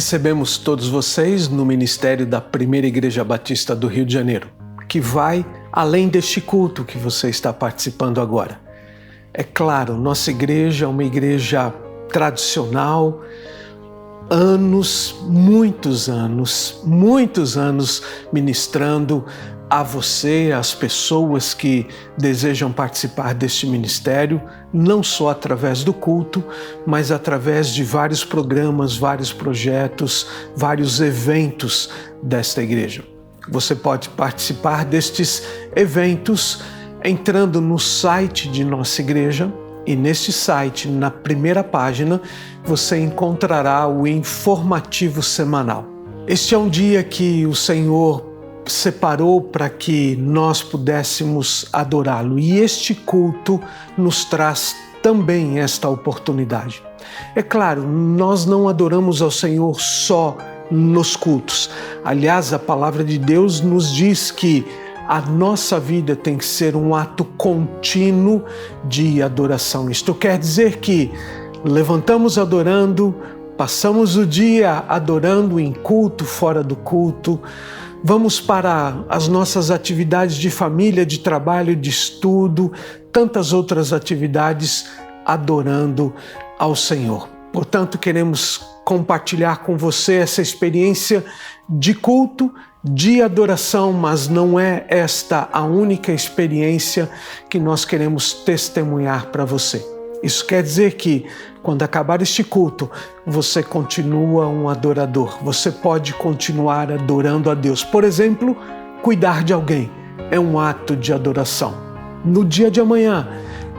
Recebemos todos vocês no ministério da Primeira Igreja Batista do Rio de Janeiro, que vai além deste culto que você está participando agora. É claro, nossa igreja é uma igreja tradicional, muitos anos ministrando a você, às pessoas que desejam participar deste ministério, não só através do culto, mas através de vários programas, vários projetos, vários eventos desta igreja. Você pode participar destes eventos entrando no site de nossa igreja, e neste site, na primeira página, você encontrará o informativo semanal. Este é um dia que o Senhor separou para que nós pudéssemos adorá-lo, e este culto nos traz também esta oportunidade. É claro, nós não adoramos ao Senhor só nos cultos. Aliás, a palavra de Deus nos diz que a nossa vida tem que ser um ato contínuo de adoração. Isto quer dizer que levantamos adorando, passamos o dia adorando em culto, fora do culto, vamos para as nossas atividades de família, de trabalho, de estudo, tantas outras atividades adorando ao Senhor. Portanto, queremos compartilhar com você essa experiência de culto, de adoração, mas não é esta a única experiência que nós queremos testemunhar para você. Isso quer dizer que, quando acabar este culto, você continua um adorador. Você pode continuar adorando a Deus. Por exemplo, cuidar de alguém é um ato de adoração. No dia de amanhã,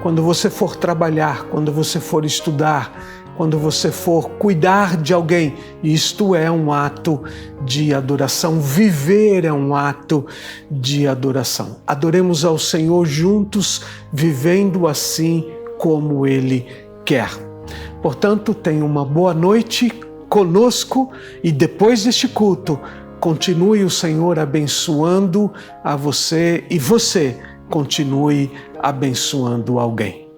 quando você for trabalhar, quando você for estudar, quando você for cuidar de alguém, isto é um ato de adoração. Viver é um ato de adoração. Adoremos ao Senhor juntos, vivendo assim como Ele quer. Portanto, tenha uma boa noite conosco e depois deste culto, continue o Senhor abençoando a você e você continue abençoando alguém.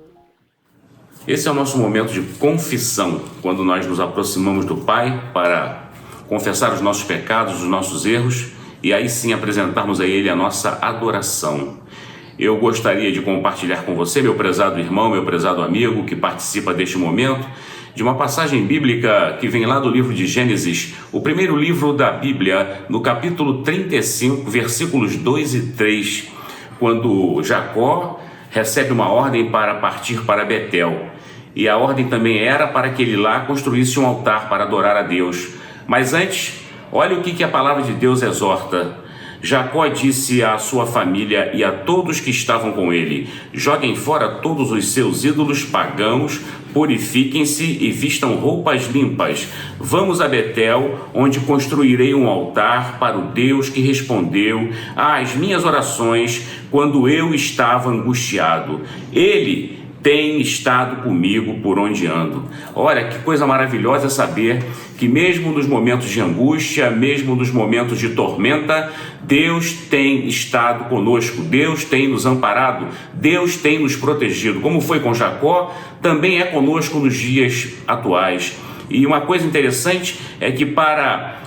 Esse é o nosso momento de confissão, quando nós nos aproximamos do Pai para confessar os nossos pecados, os nossos erros e aí sim apresentarmos a Ele a nossa adoração. Eu gostaria de compartilhar com você, meu prezado irmão, meu prezado amigo que participa deste momento, de uma passagem bíblica que vem lá do livro de Gênesis, o primeiro livro da Bíblia, no capítulo 35, versículos 2 e 3, quando Jacó recebe uma ordem para partir para Betel. E a ordem também era para que ele lá construísse um altar para adorar a Deus. Mas antes, olha o que a palavra de Deus exorta. Jacó disse à sua família e a todos que estavam com ele: joguem fora todos os seus ídolos pagãos, purifiquem-se e vistam roupas limpas. Vamos a Betel, onde construirei um altar para o Deus que respondeu às minhas orações quando eu estava angustiado. Ele tem estado comigo por onde ando. Olha, que coisa maravilhosa saber que mesmo nos momentos de angústia, mesmo nos momentos de tormenta, Deus tem estado conosco, Deus tem nos amparado, Deus tem nos protegido. Como foi com Jacó, também é conosco nos dias atuais. E uma coisa interessante é que para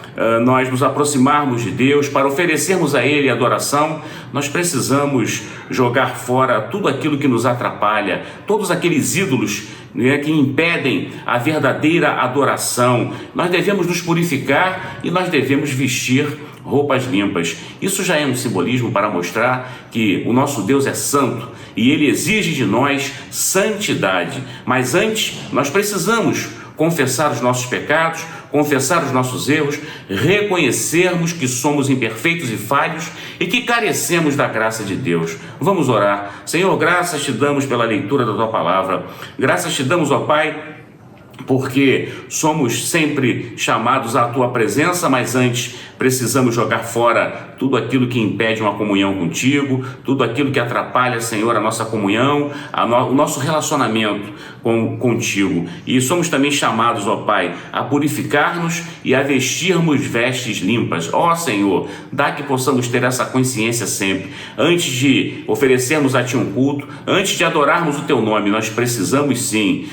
nós nos aproximarmos de Deus, para oferecermos a Ele adoração, nós precisamos jogar fora tudo aquilo que nos atrapalha, todos aqueles ídolos, né, que impedem a verdadeira adoração. Nós devemos nos purificar e nós devemos vestir roupas limpas. Isso já é um simbolismo para mostrar que o nosso Deus é santo e Ele exige de nós santidade. Mas antes, nós precisamos confessar os nossos pecados, confessar os nossos erros, reconhecermos que somos imperfeitos e falhos e que carecemos da graça de Deus. Vamos orar. Senhor, graças te damos pela leitura da Tua Palavra. Graças te damos, ó Pai, porque somos sempre chamados à Tua presença, mas antes precisamos jogar fora tudo aquilo que impede uma comunhão contigo, tudo aquilo que atrapalha, Senhor, a nossa comunhão, o nosso relacionamento contigo. E somos também chamados, ó Pai, a purificar-nos e a vestirmos vestes limpas. Ó Senhor, dá que possamos ter essa consciência sempre. Antes de oferecermos a Ti um culto, antes de adorarmos o Teu nome, nós precisamos sim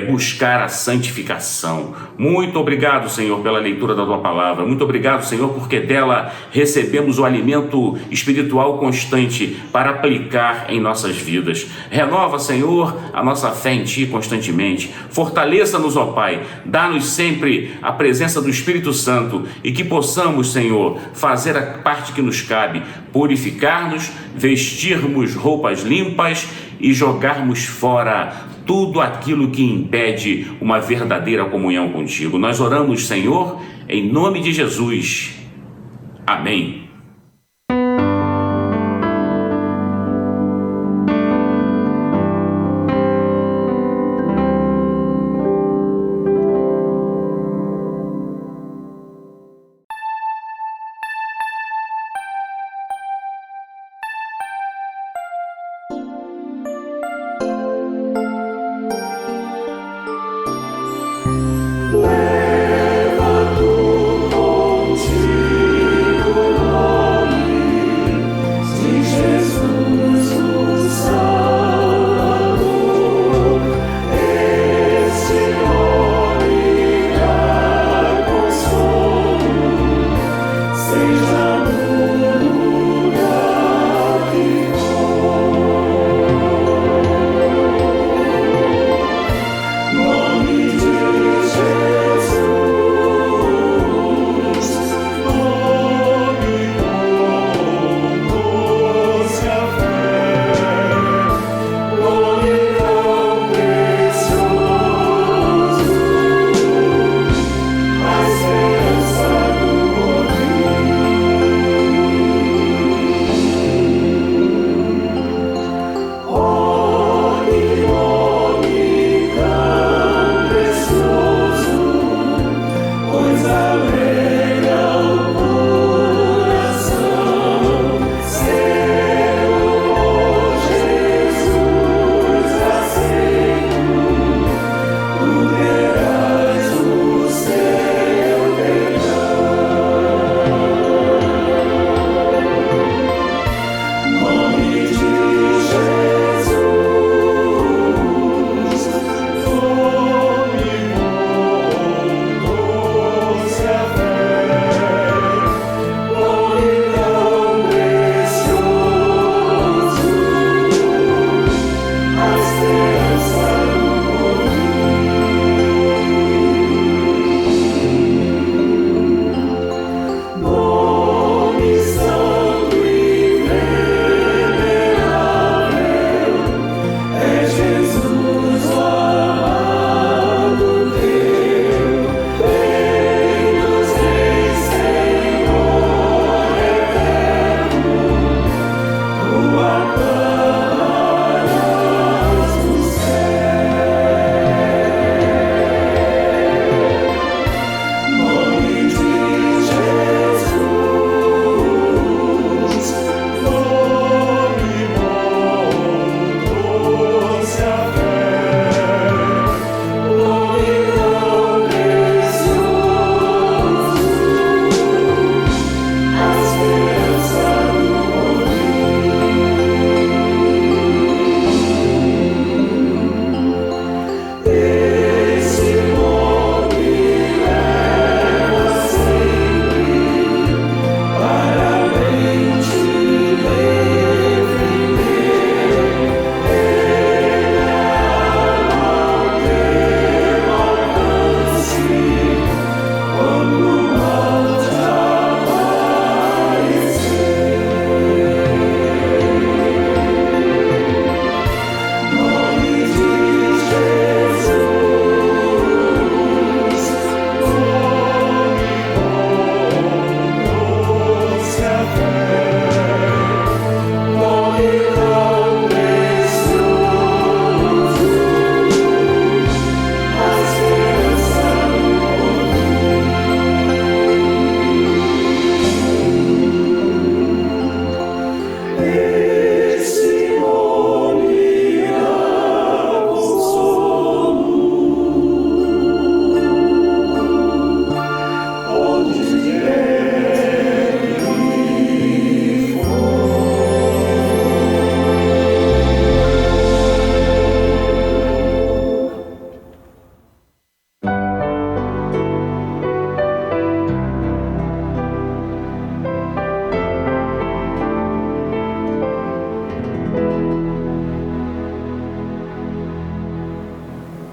buscar a santificação. Muito obrigado, Senhor, pela leitura da Tua Palavra. Muito obrigado, Senhor, porque dela recebemos o alimento espiritual constante para aplicar em nossas vidas. Renova, Senhor, a nossa fé em Ti constantemente. Fortaleça-nos, ó Pai. Dá-nos sempre a presença do Espírito Santo e que possamos, Senhor, fazer a parte que nos cabe, purificar-nos, vestirmos roupas limpas e jogarmos fora tudo aquilo que impede uma verdadeira comunhão contigo. Nós oramos, Senhor, em nome de Jesus. Amém. Leva tu contigo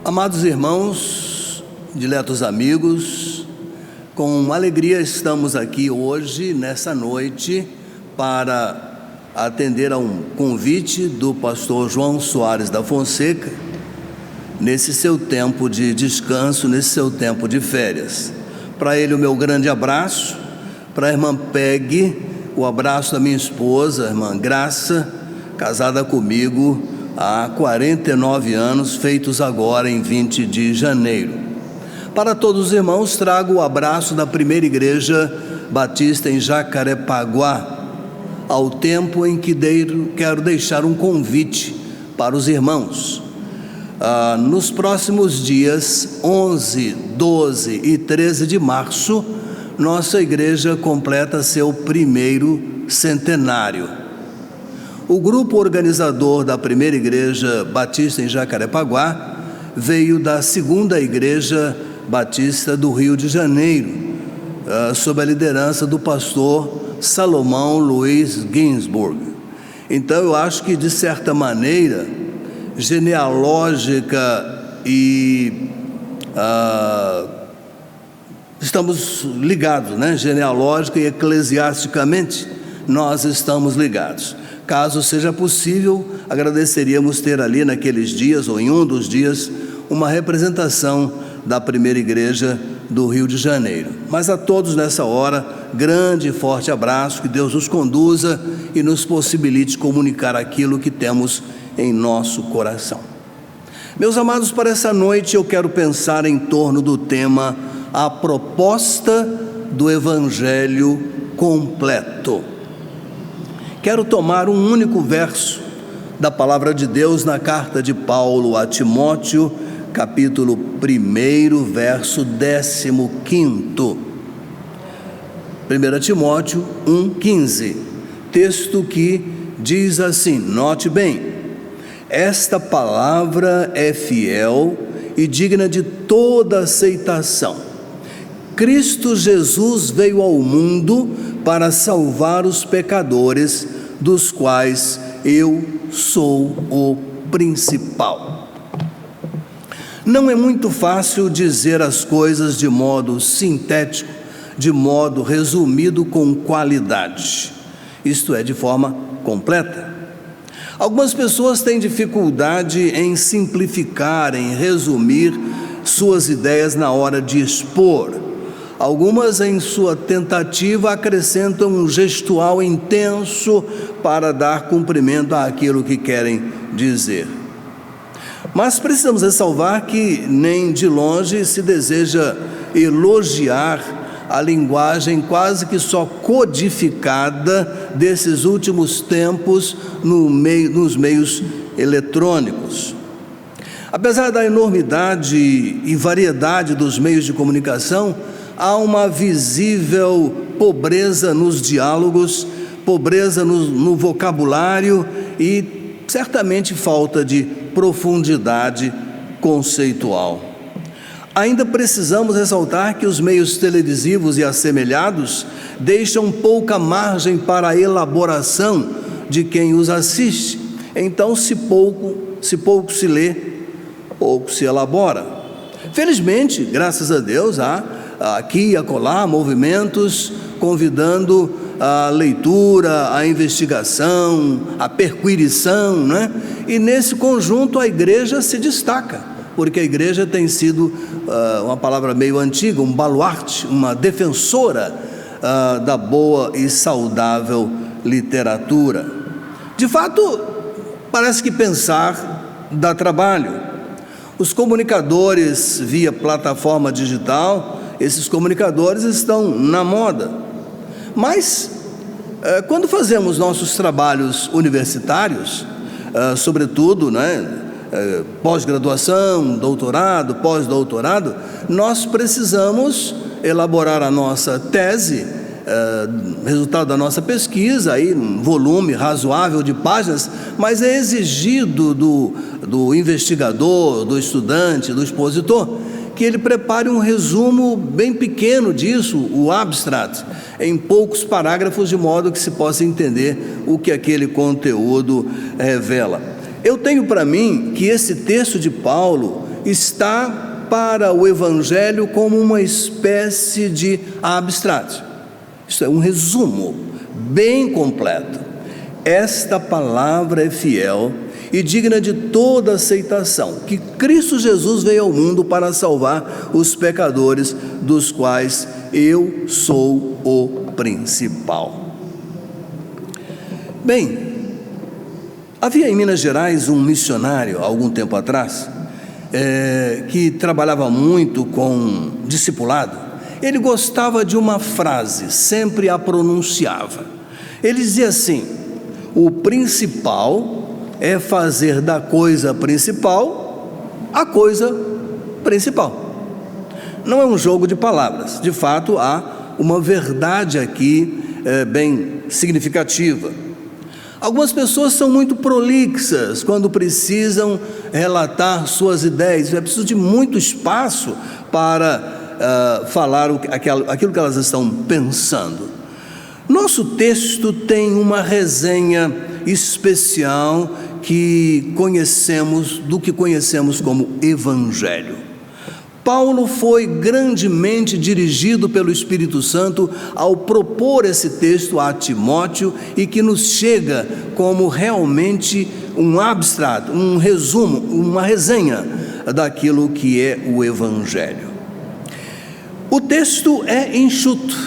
Amados irmãos, diletos amigos, com alegria estamos aqui hoje, nessa noite, para atender a um convite do pastor João Soares da Fonseca, nesse seu tempo de descanso, nesse seu tempo de férias. Para ele, o meu grande abraço, para a irmã Peg, o abraço da minha esposa, a irmã Graça, casada comigo há 49 anos, feitos agora em 20 de janeiro. Para todos os irmãos, trago o abraço da primeira igreja batista em Jacarepaguá, ao tempo em que quero deixar um convite para os irmãos. Nos próximos dias 11, 12 e 13 de março, nossa igreja completa seu primeiro centenário. O grupo organizador da primeira igreja batista em Jacarepaguá veio da segunda igreja batista do Rio de Janeiro, sob a liderança do pastor Salomão Luiz Ginsburg. Então eu acho que, de certa maneira, genealógica e estamos ligados, né? Genealógica e eclesiasticamente nós estamos ligados. Caso seja possível, agradeceríamos ter ali naqueles dias, ou em um dos dias, uma representação da primeira igreja do Rio de Janeiro. Mas a todos nessa hora, grande e forte abraço, que Deus nos conduza e nos possibilite comunicar aquilo que temos em nosso coração. Meus amados, para essa noite eu quero pensar em torno do tema A Proposta do Evangelho Completo. Quero tomar um único verso da Palavra de Deus na carta de Paulo a Timóteo, capítulo 1, verso 15. 1 Timóteo 1,15, texto que diz assim, note bem: esta palavra é fiel e digna de toda aceitação. Cristo Jesus veio ao mundo para salvar os pecadores, dos quais eu sou o principal. Não é muito fácil dizer as coisas de modo sintético, de modo resumido com qualidade, isto é, de forma completa. Algumas pessoas têm dificuldade em simplificar, em resumir suas ideias na hora de expor. Algumas, em sua tentativa, acrescentam um gestual intenso para dar cumprimento àquilo que querem dizer. Mas precisamos ressalvar que nem de longe se deseja elogiar a linguagem quase que só codificada desses últimos tempos nos meios eletrônicos. Apesar da enormidade e variedade dos meios de comunicação, há uma visível pobreza nos diálogos, pobreza no vocabulário e certamente falta de profundidade conceitual. Ainda precisamos ressaltar que os meios televisivos e assemelhados deixam pouca margem para a elaboração de quem os assiste. Então, se pouco se lê, pouco se elabora. Felizmente, graças a Deus, há aqui e acolá movimentos convidando a leitura, a investigação, a perquirição, né? E nesse conjunto a igreja se destaca, porque a igreja tem sido, uma palavra meio antiga, um baluarte, uma defensora da boa e saudável literatura. De fato, parece que pensar dá trabalho. Os comunicadores via plataforma digital, esses comunicadores estão na moda. Mas, quando fazemos nossos trabalhos universitários, sobretudo, né, pós-graduação, doutorado, pós-doutorado, nós precisamos elaborar a nossa tese, resultado da nossa pesquisa, aí, um volume razoável de páginas, mas é exigido do investigador, do estudante, do expositor, que ele prepare um resumo bem pequeno disso, o abstract, em poucos parágrafos, de modo que se possa entender o que aquele conteúdo revela. Eu tenho para mim que esse texto de Paulo, está para o Evangelho como uma espécie de abstrato. Isso é um resumo bem completo. Esta palavra é fiel e digna de toda aceitação, que Cristo Jesus veio ao mundo para salvar os pecadores, dos quais eu sou o principal. Bem, havia em Minas Gerais um missionário, há algum tempo atrás, que trabalhava muito com discipulado. Ele gostava de uma frase, sempre a pronunciava. Ele dizia assim: o principal é fazer da coisa principal a coisa principal. Não é um jogo de palavras. De fato, há uma verdade aqui bem significativa. Algumas pessoas são muito prolixas quando precisam relatar suas ideias. É preciso de muito espaço para falar aquilo que elas estão pensando. Nosso texto tem uma resenha especial do que conhecemos como Evangelho. Paulo foi grandemente dirigido pelo Espírito Santo ao propor esse texto a Timóteo e que nos chega como realmente um abstrato, um resumo, uma resenha daquilo que é o Evangelho. O texto é enxuto,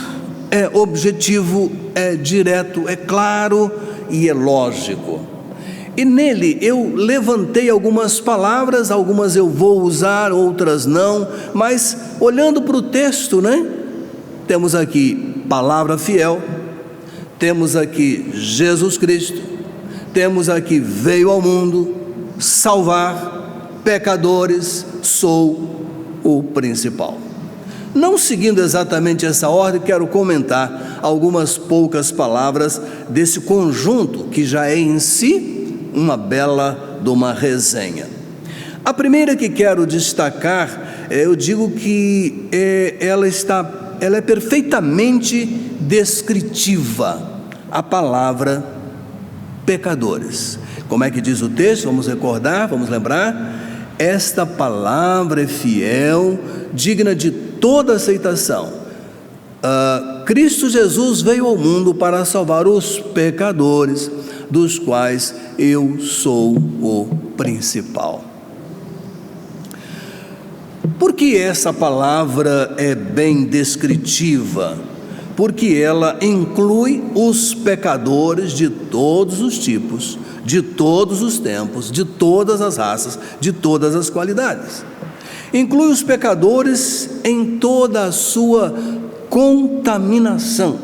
é objetivo, é direto, é claro e é lógico. E nele eu levantei algumas palavras, algumas eu vou usar, outras não, mas olhando para o texto, temos aqui palavra fiel, temos aqui Jesus Cristo, temos aqui veio ao mundo salvar pecadores, sou o principal. Não seguindo exatamente essa ordem, quero comentar algumas poucas palavras desse conjunto que já é em si uma bela de uma resenha. A primeira que quero destacar, eu digo que ela é perfeitamente descritiva, a palavra pecadores. Como é que diz o texto? Vamos recordar, vamos lembrar. Esta palavra é fiel, digna de toda aceitação. Cristo Jesus veio ao mundo para salvar os pecadores, dos quais eu sou o principal. Por que essa palavra é bem descritiva? Porque ela inclui os pecadores de todos os tipos, de todos os tempos, de todas as raças, de todas as qualidades. Inclui os pecadores em toda a sua contaminação.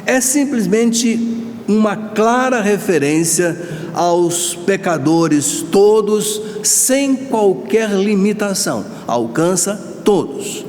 É simplesmente uma clara referência aos pecadores todos, sem qualquer limitação, alcança todos.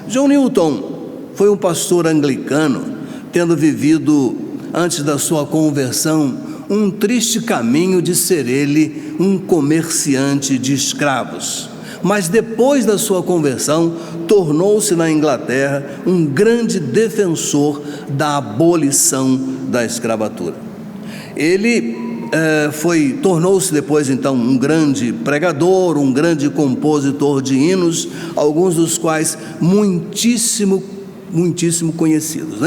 John Newton foi um pastor anglicano, tendo vivido, antes da sua conversão, um triste caminho de ser ele um comerciante de escravos. Mas depois da sua conversão, tornou-se na Inglaterra um grande defensor da abolição da escravatura. Ele tornou-se depois então um grande pregador, um grande compositor de hinos, alguns dos quais muitíssimo conhecidos,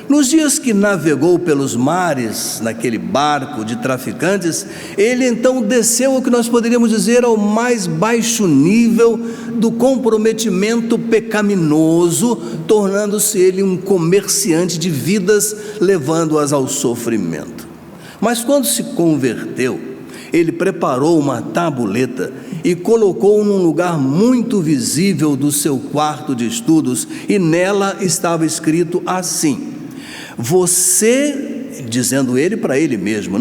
Nos dias que navegou pelos mares, naquele barco de traficantes, ele então desceu ao que nós poderíamos dizer ao mais baixo nível do comprometimento pecaminoso, tornando-se ele um comerciante de vidas, levando-as ao sofrimento. Mas quando se converteu, ele preparou uma tabuleta e colocou num lugar muito visível do seu quarto de estudos, e nela estava escrito assim: você, dizendo ele para ele mesmo,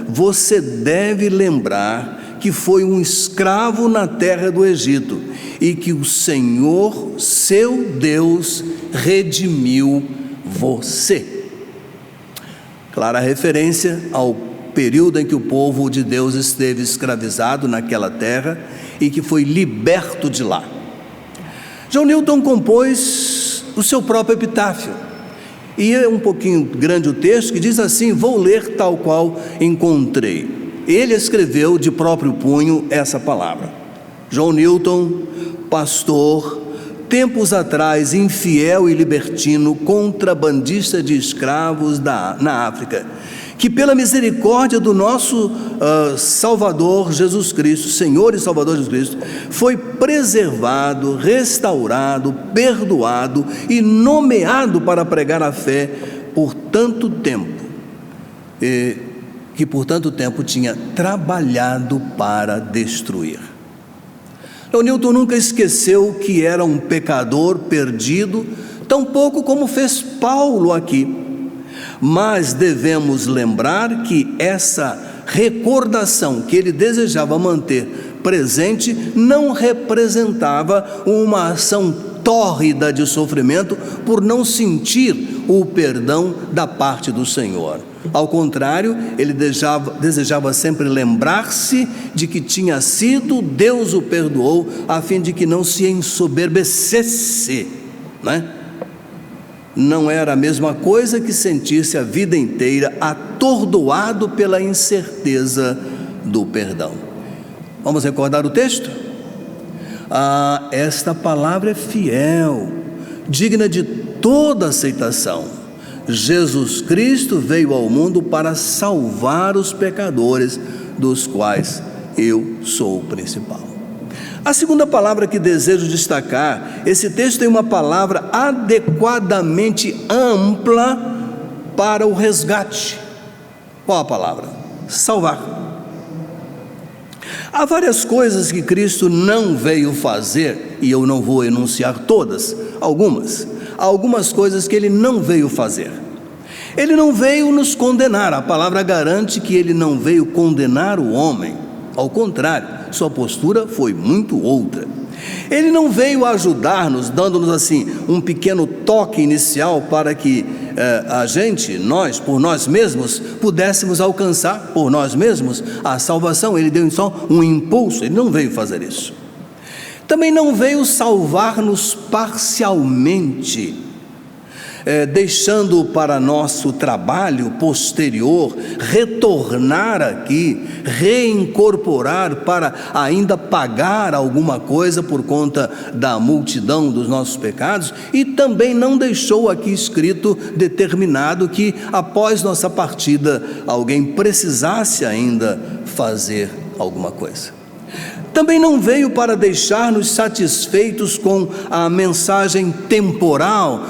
você deve lembrar que foi um escravo na terra do Egito e que o Senhor, seu Deus, redimiu você. Clara referência ao período em que o povo de Deus esteve escravizado naquela terra e que foi liberto de lá. John Newton compôs o seu próprio epitáfio. E é um pouquinho grande o texto, que diz assim, vou ler tal qual encontrei. Ele escreveu de próprio punho essa palavra: John Newton, pastor, tempos atrás infiel e libertino, contrabandista de escravos na África, que pela misericórdia do nosso Salvador Jesus Cristo, Senhor e Salvador Jesus Cristo, foi preservado, restaurado, perdoado e nomeado para pregar a fé por tanto tempo, que por tanto tempo tinha trabalhado para destruir. Então, Newton nunca esqueceu que era um pecador perdido, tampouco como fez Paulo aqui. Mas devemos lembrar que essa recordação que ele desejava manter presente não representava uma ação tórrida de sofrimento por não sentir o perdão da parte do Senhor. Ao contrário, ele desejava sempre lembrar-se de que tinha sido, Deus o perdoou, a fim de que não se ensoberbecesse, né? Não era a mesma coisa que sentir-se a vida inteira atordoado pela incerteza do perdão. Vamos recordar o texto? Esta palavra é fiel, digna de toda aceitação. Jesus Cristo veio ao mundo para salvar os pecadores, dos quais eu sou o principal. A segunda palavra que desejo destacar, esse texto tem uma palavra adequadamente ampla para o resgate. Qual a palavra? Salvar. Há várias coisas que Cristo não veio fazer, e eu não vou enunciar todas, algumas coisas que ele não veio fazer. Ele não veio nos condenar, a palavra garante que ele não veio condenar o homem, ao contrário, sua postura foi muito outra. Ele não veio ajudar-nos, dando-nos assim um pequeno toque inicial para que nós, por nós mesmos, pudéssemos alcançar por nós mesmos a salvação. Ele deu só um impulso, ele não veio fazer isso. Também não veio salvar-nos parcialmente, deixando para nosso trabalho posterior retornar aqui, reincorporar para ainda pagar alguma coisa por conta da multidão dos nossos pecados, e também não deixou aqui escrito, determinado, que após nossa partida alguém precisasse ainda fazer alguma coisa. Também não veio para deixar-nos satisfeitos com a mensagem temporal,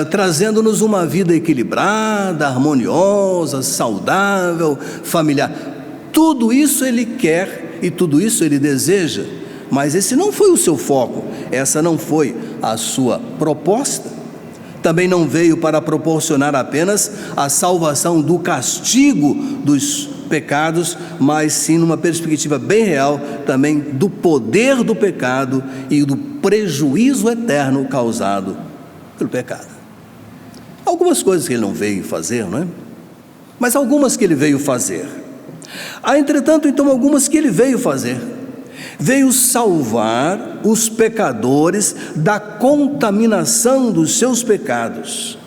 trazendo-nos uma vida equilibrada, harmoniosa, saudável, familiar. Tudo isso ele quer e tudo isso ele deseja, mas esse não foi o seu foco, essa não foi a sua proposta. Também não veio para proporcionar apenas a salvação do castigo dos pecados, mas sim numa perspectiva bem real também do poder do pecado e do prejuízo eterno causado pelo pecado. Algumas coisas que ele não veio fazer, não é? Mas algumas que ele veio fazer. Há, entretanto, então, algumas que ele veio fazer. Veio salvar os pecadores da contaminação dos seus pecados.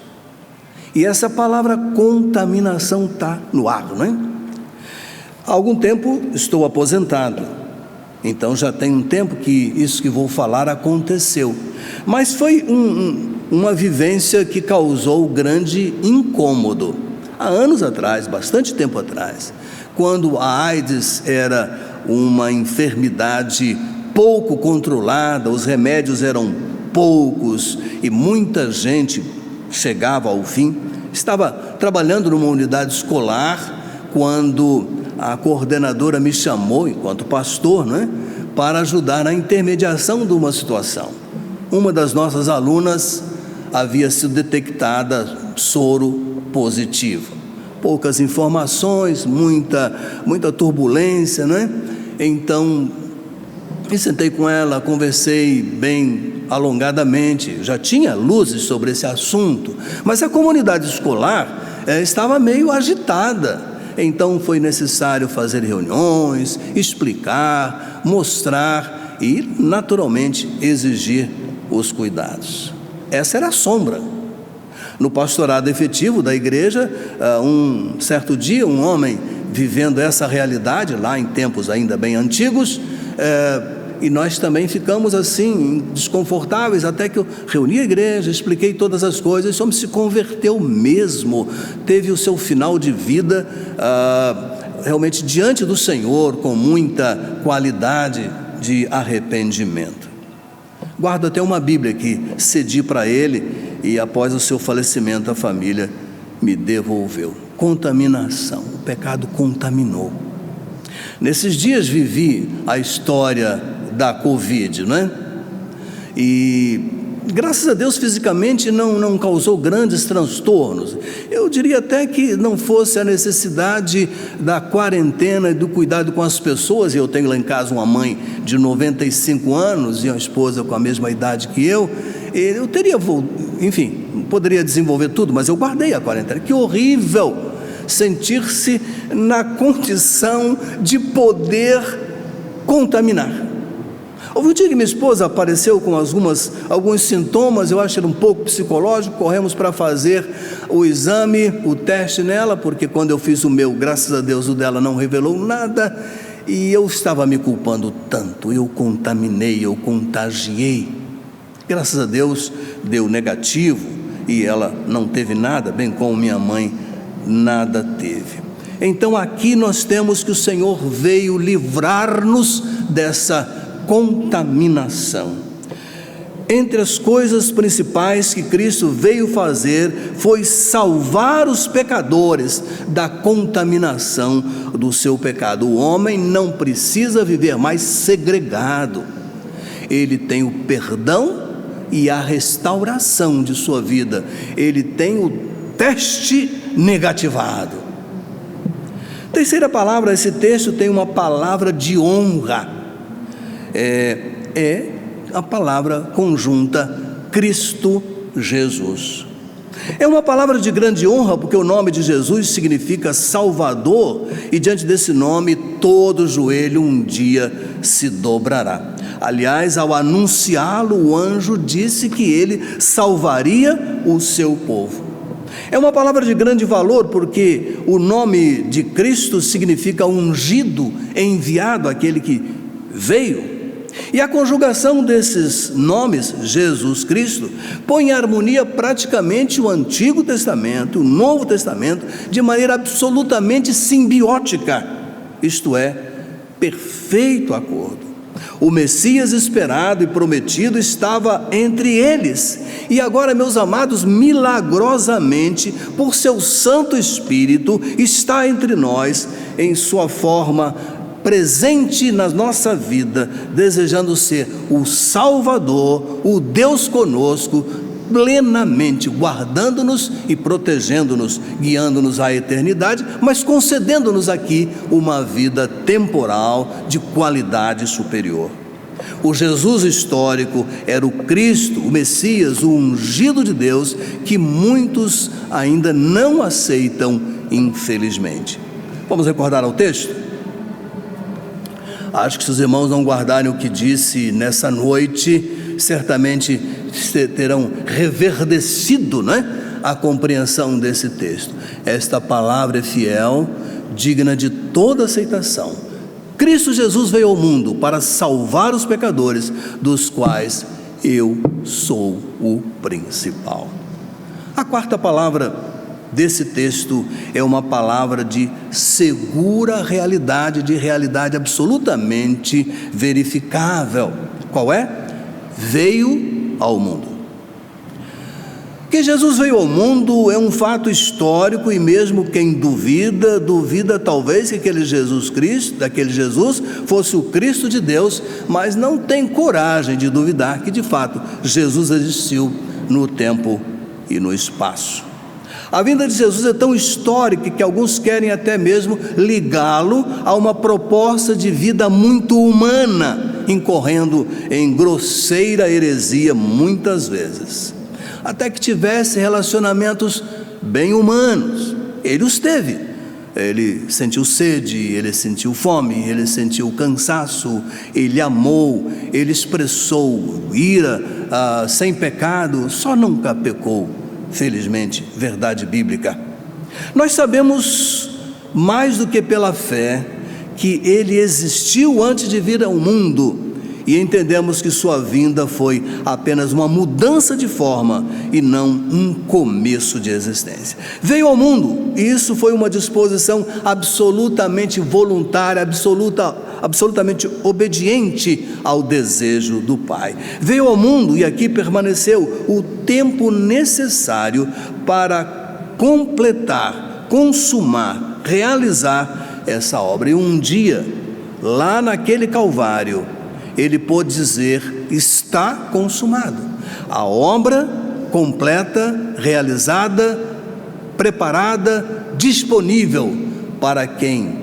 E essa palavra contaminação está no ar, não é? Há algum tempo estou aposentado, então já tem um tempo que isso que vou falar aconteceu, mas foi uma vivência que causou grande incômodo. Há anos atrás, bastante tempo atrás, quando a AIDS era uma enfermidade pouco controlada, os remédios eram poucos e muita gente chegava ao fim. Estava trabalhando numa unidade escolar quando a coordenadora me chamou, enquanto pastor, né, para ajudar na intermediação de uma situação. Uma das nossas alunas havia sido detectada soro positivo. Poucas informações, muita turbulência, né? Então, me sentei com ela, conversei bem alongadamente, já tinha luzes sobre esse assunto, mas a comunidade escolar estava meio agitada. Então foi necessário fazer reuniões, explicar, mostrar e, naturalmente, exigir os cuidados. Essa era a sombra. No pastorado efetivo da igreja, um certo dia, um homem vivendo essa realidade, lá em tempos ainda bem antigos, E nós também ficamos assim, desconfortáveis, até que eu reuni a igreja, expliquei todas as coisas, esse homem se converteu mesmo, teve o seu final de vida realmente diante do Senhor, com muita qualidade de arrependimento. Guardo até uma Bíblia que cedi para ele, e após o seu falecimento a família me devolveu. Contaminação, o pecado contaminou. Nesses dias vivi a história da Covid, não é? E graças a Deus fisicamente não causou grandes transtornos. Eu diria até que não fosse a necessidade da quarentena e do cuidado com as pessoas. Eu tenho lá em casa uma mãe de 95 anos e uma esposa com a mesma idade que eu teria, enfim, poderia desenvolver tudo, mas eu guardei a quarentena. Que horrível sentir-se na condição de poder contaminar. Houve um dia que minha esposa apareceu com alguns sintomas, eu acho que era um pouco psicológico, corremos para fazer o exame, o teste nela, porque quando eu fiz o meu, graças a Deus, o dela não revelou nada, e eu estava me culpando tanto, eu contaminei, eu contagiei. Graças a Deus deu negativo, e ela não teve nada, bem como minha mãe nada teve. Então aqui nós temos que o Senhor veio livrar-nos dessa contaminação. Entre as coisas principais que Cristo veio fazer foi salvar os pecadores da contaminação do seu pecado. O homem não precisa viver mais segregado. Ele tem o perdão e a restauração de sua vida. Ele tem o teste negativado. Terceira palavra, esse texto tem uma palavra de honra. É a palavra conjunta Cristo Jesus. É uma palavra de grande honra, porque o nome de Jesus significa Salvador, e diante desse nome todo joelho um dia se dobrará. Aliás, ao anunciá-lo, o anjo disse que ele salvaria o seu povo. É uma palavra de grande valor, porque o nome de Cristo significa ungido, enviado, aquele que veio. E a conjugação desses nomes, Jesus Cristo, põe em harmonia praticamente o Antigo Testamento, o Novo Testamento, de maneira absolutamente simbiótica, isto é, perfeito acordo. O Messias esperado e prometido estava entre eles, e agora, meus amados, milagrosamente, por seu Santo Espírito, está entre nós em sua forma presente na nossa vida, desejando ser o Salvador, o Deus conosco, plenamente guardando-nos e protegendo-nos, guiando-nos à eternidade, mas concedendo-nos aqui uma vida temporal de qualidade superior. O Jesus histórico era o Cristo, o Messias, o ungido de Deus, que muitos ainda não aceitam, infelizmente. Vamos recordar ao texto? Acho que se os irmãos não guardarem o que disse nessa noite, certamente terão reverdecido, né, a compreensão desse texto. Esta palavra é fiel, digna de toda aceitação. Cristo Jesus veio ao mundo para salvar os pecadores, dos quais eu sou o principal. A quarta palavra desse texto é uma palavra de segura realidade, de realidade absolutamente verificável. Qual é? Veio ao mundo. Que Jesus veio ao mundo é um fato histórico, e mesmo quem duvida talvez que aquele Jesus fosse o Cristo de Deus, mas não tem coragem de duvidar que de fato Jesus existiu no tempo e no espaço. A vinda de Jesus é tão histórica que alguns querem até mesmo ligá-lo a uma proposta de vida muito humana, incorrendo em grosseira heresia muitas vezes. Até que tivesse relacionamentos bem humanos. Ele os teve. Ele sentiu sede, ele sentiu fome, ele sentiu cansaço, ele amou, ele expressou ira sem pecado, só nunca pecou. Felizmente, verdade bíblica. Nós sabemos, mais do que pela fé, que ele existiu antes de vir ao mundo, e entendemos que sua vinda foi apenas uma mudança de forma e não um começo de existência. Veio ao mundo, e isso foi uma disposição absolutamente voluntária, absolutamente obediente ao desejo do Pai. Veio ao mundo e aqui permaneceu o tempo necessário para completar, consumar, realizar essa obra. E um dia, lá naquele Calvário, ele pôde dizer: está consumado. A obra completa, realizada, preparada, disponível para quem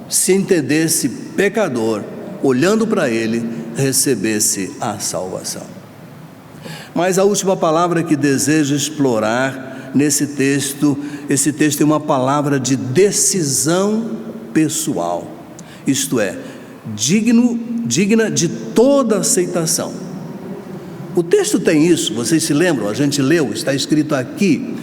se entendesse pecador, olhando para ele, recebesse a salvação. Mas a última palavra que desejo explorar nesse texto, esse texto é uma palavra de decisão pessoal, isto é, digna de toda aceitação. O texto tem isso, vocês se lembram, a gente leu, está escrito aqui,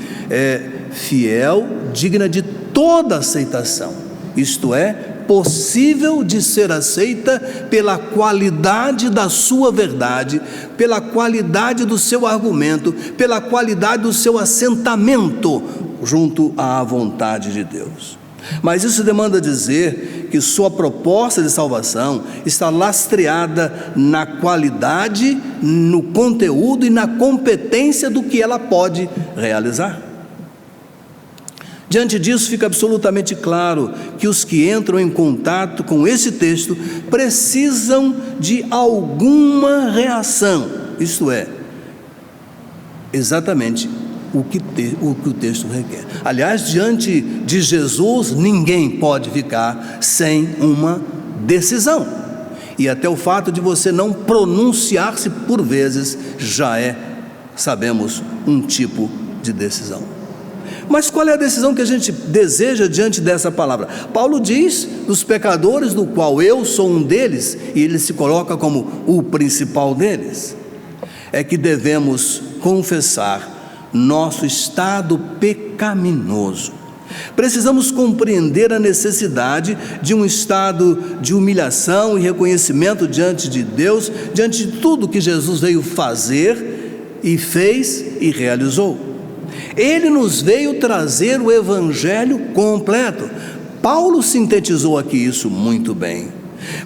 fiel, digna de toda aceitação, isto é, possível de ser aceita pela qualidade da sua verdade, pela qualidade do seu argumento, pela qualidade do seu assentamento junto à vontade de Deus. Mas isso demanda dizer que sua proposta de salvação está lastreada na qualidade, no conteúdo e na competência do que ela pode realizar. Diante disso, fica absolutamente claro que os que entram em contato com esse texto precisam de alguma reação, isto é, exatamente o que o texto requer. Aliás, diante de Jesus, ninguém pode ficar sem uma decisão. E até o fato de você não pronunciar-se por vezes já é, sabemos, um tipo de decisão. Mas qual é a decisão que a gente deseja diante dessa palavra? Paulo diz dos pecadores, do qual eu sou um deles, e ele se coloca como o principal deles. É que devemos confessar nosso estado pecaminoso. Precisamos compreender a necessidade de um estado de humilhação e reconhecimento diante de Deus, diante de tudo que Jesus veio fazer e fez e realizou. Ele nos veio trazer o Evangelho completo. Paulo sintetizou aqui isso muito bem.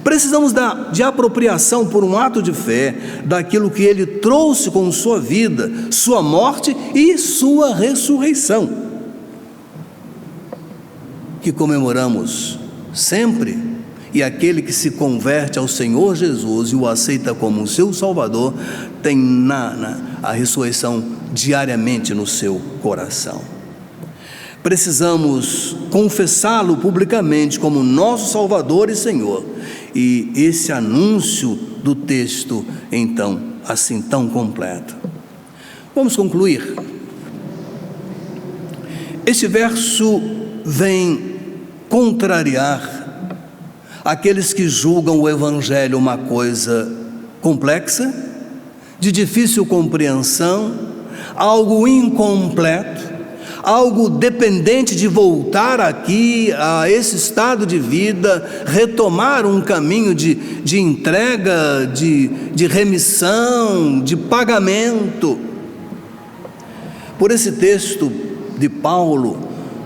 Precisamos de apropriação por um ato de fé daquilo que ele trouxe com sua vida, sua morte e sua ressurreição, que comemoramos sempre. E aquele que se converte ao Senhor Jesus e o aceita como seu Salvador, tem a ressurreição diariamente no seu coração. Precisamos confessá-lo publicamente como nosso Salvador e Senhor. E esse anúncio do texto, então, assim tão completo. Vamos concluir. Este verso vem contrariar aqueles que julgam o Evangelho uma coisa complexa, de difícil compreensão, algo incompleto, algo dependente de voltar aqui a esse estado de vida, retomar um caminho de entrega, de remissão, de pagamento. Por esse texto de Paulo,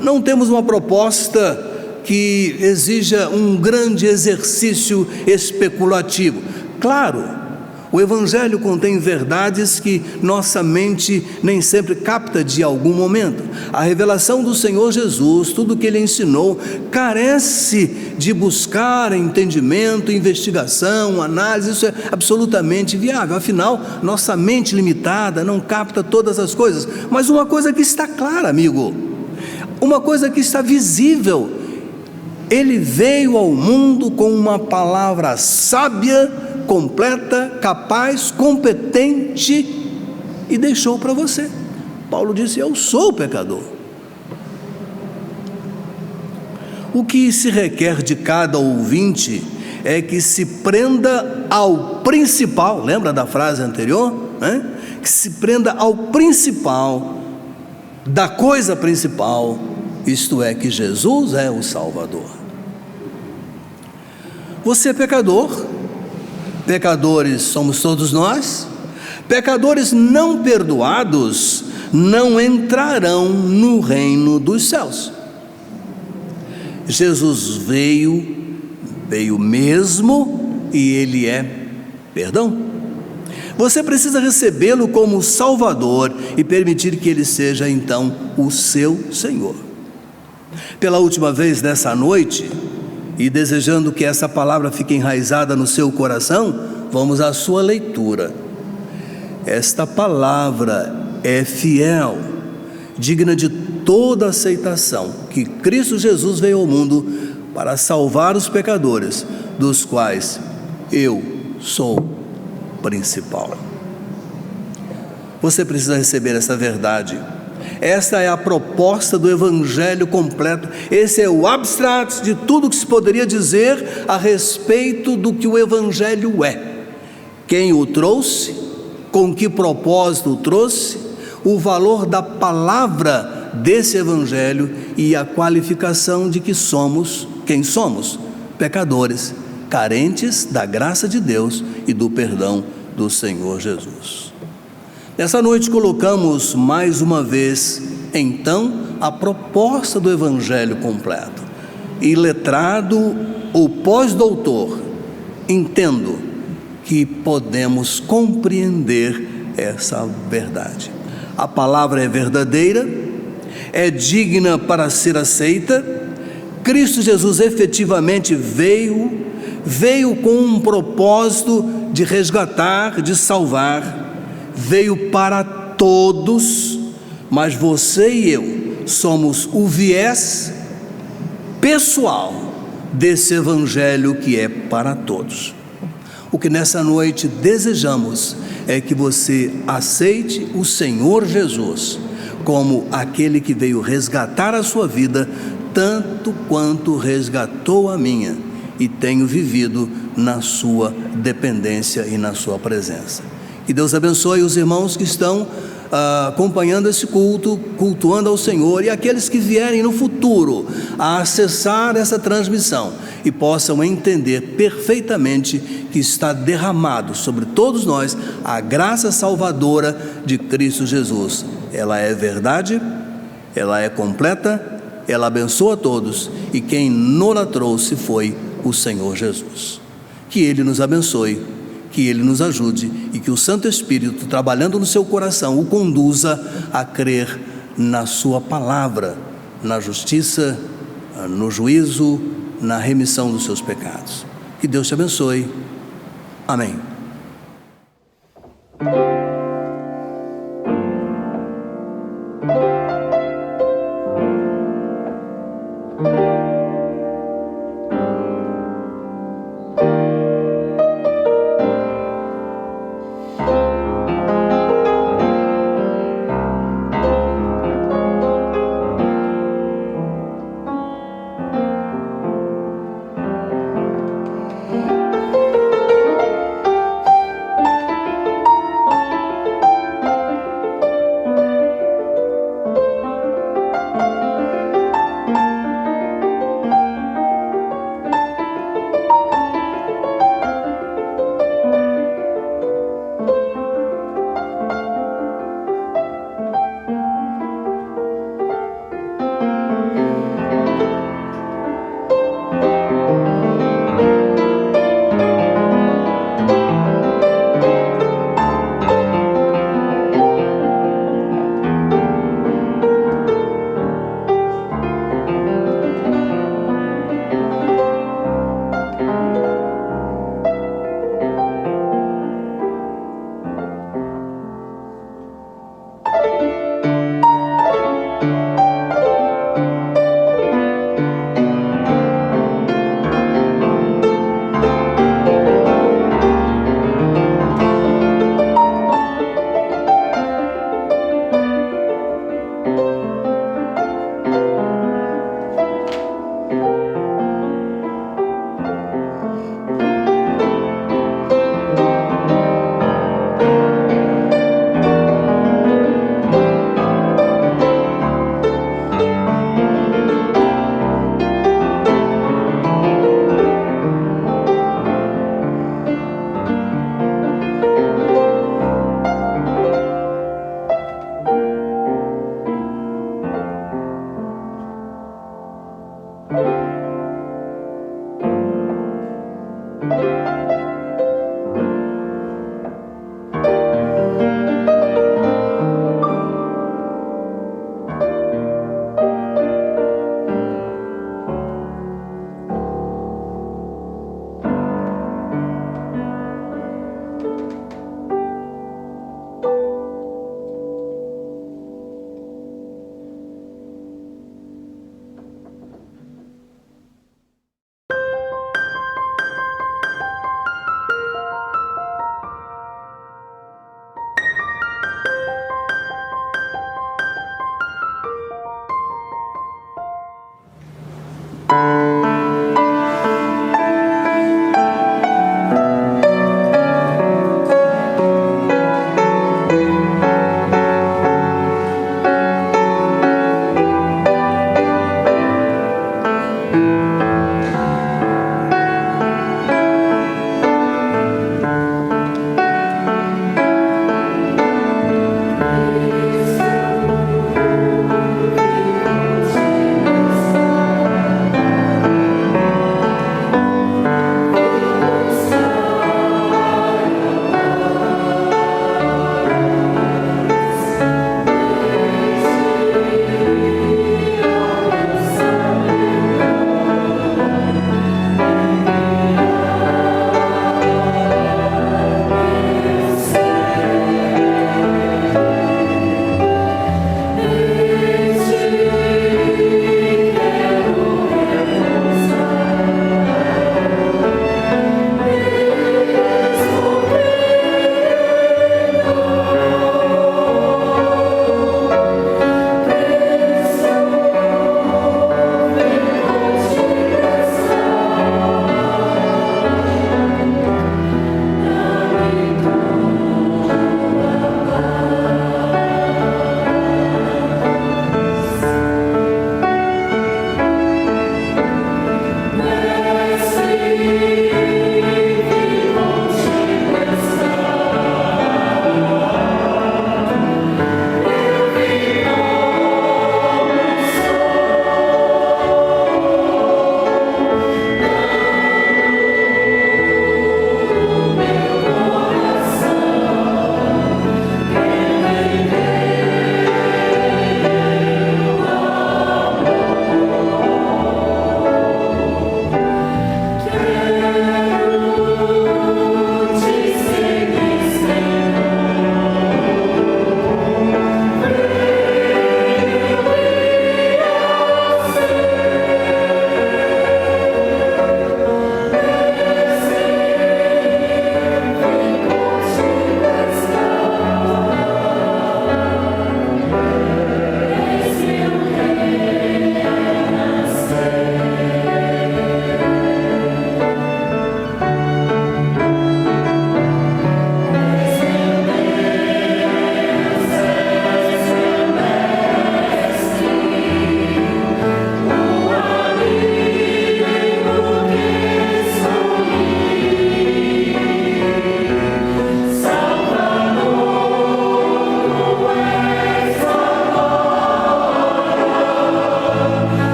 não temos uma proposta que exija um grande exercício especulativo. Claro, o Evangelho contém verdades que nossa mente nem sempre capta de algum momento. A revelação do Senhor Jesus, tudo o que Ele ensinou, carece de buscar entendimento, investigação, análise. Isso é absolutamente viável. Afinal, nossa mente limitada não capta todas as coisas. Mas uma coisa que está clara, amigo, uma coisa que está visível: Ele veio ao mundo com uma palavra sábia, completa, capaz, competente e deixou para você. Paulo disse: eu sou pecador. O que se requer de cada ouvinte é que se prenda ao principal, lembra da frase anterior? Que se prenda ao principal, da coisa principal, isto é, que Jesus é o Salvador. Você é pecador, Pecadores somos todos nós. Pecadores não perdoados não entrarão no reino dos céus. Jesus veio mesmo, e Ele é perdão. Você precisa recebê-lo como Salvador e permitir que Ele seja então o seu Senhor. Pela última vez nessa noite, e desejando que essa palavra fique enraizada no seu coração, vamos à sua leitura. Esta palavra é fiel, digna de toda aceitação, que Cristo Jesus veio ao mundo para salvar os pecadores, dos quais eu sou principal. Você precisa receber essa verdade. Esta é a proposta do Evangelho completo. Esse é o abstrato de tudo que se poderia dizer a respeito do que o Evangelho é. Quem o trouxe, com que propósito o trouxe, o valor da palavra desse Evangelho e a qualificação de que somos, quem somos? Pecadores, carentes da graça de Deus e do perdão do Senhor Jesus. Nessa noite colocamos mais uma vez, então, a proposta do Evangelho completo. E letrado ou pós-doutor, entendo que podemos compreender essa verdade. A palavra é verdadeira, é digna para ser aceita. Cristo Jesus efetivamente veio com um propósito de resgatar, de salvar. Veio para todos, mas você e eu somos o viés pessoal desse Evangelho que é para todos. O que nessa noite desejamos é que você aceite o Senhor Jesus como aquele que veio resgatar a sua vida, tanto quanto resgatou a minha, e tenho vivido na sua dependência e na sua presença. Que Deus abençoe os irmãos que estão acompanhando esse culto, cultuando ao Senhor, e aqueles que vierem no futuro a acessar essa transmissão e possam entender perfeitamente que está derramado sobre todos nós a graça salvadora de Cristo Jesus. Ela é verdade, ela é completa, ela abençoa todos, e quem nos trouxe foi o Senhor Jesus. Que Ele nos abençoe, que Ele nos ajude, e que o Santo Espírito, trabalhando no seu coração, o conduza a crer na sua palavra, na justiça, no juízo, na remissão dos seus pecados. Que Deus te abençoe. Amém. Amém.